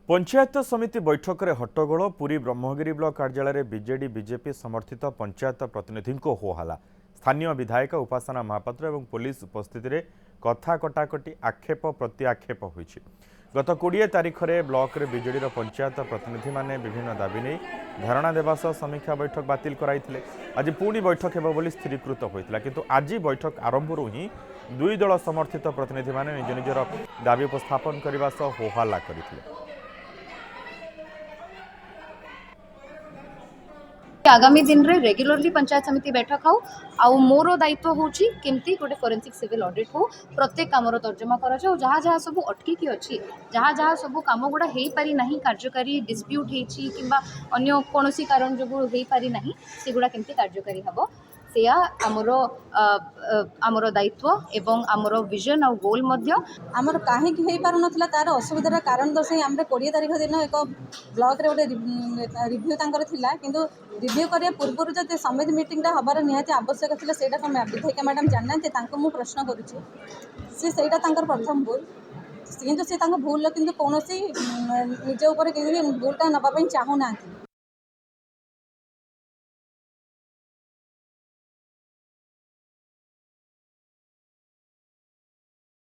पंचायत समिति बैठक में हट्टगोल पुरी ब्रह्मगिरी ब्लॉक कार्यालय बीजेडी बीजेपी समर्थित पंचायत प्रतिनिधि होहला। स्थानीय विधायक उपासना महापात्र और पुलिस उपस्थित में कथा कटाकटी आक्षेप प्रत्याक्षेप होईछि। गत 20 तारिख में ब्लॉक रे बीजेडी पंचायत प्रतिनिधि माने विभिन्न दाबी नहीं धारणा देवा सह समीक्षा बैठक बातिल कराइथिले। आज पुणी बैठक हेबो बोली स्थिरीकृत होइतिला, किंतु आज बैठक आरंभरू ही दुई दल समर्थित प्रतिनिधि माने निज निजर दाबी उपस्थापन करने सह होहल्ला करथिले। आगामी दिन रे रेगुलरली पंचायत समिति बैठक हो आउ मोर दायित्व होची केमती गोटे फोरेंसिक सिविल ऑडिट हो प्रत्येक कामर तर्जमा करा जाओ जहाँ जहाँ सब अटकी की अच्छी जहाँ जहाँ सब काम गुड़ा हो पारि नहीं कार्यकारी डिस्प्यूट होती किंबा अन्य कौनसी कारण जो हो पारि नहीं सेगुड़ा केमती कार्यकारी हम से आमर दायित्व एवं आमर विजन और गोल आमर कहीं हो पार ना तार असुविधार कारण दर्शाई आम 20 तारिख दिन एक ब्लॉक रे गोटे रिव्यू थिला किंतु रिव्यू करने पूर्व जो समिति मीटिंग हबार निहाती आवश्यक था से विधायिका मैडम जानना मुझे प्रश्न करुँचे से प्रथम भूल किंतु से भूल किंतु कौन निज भूलटा नापी चाहूना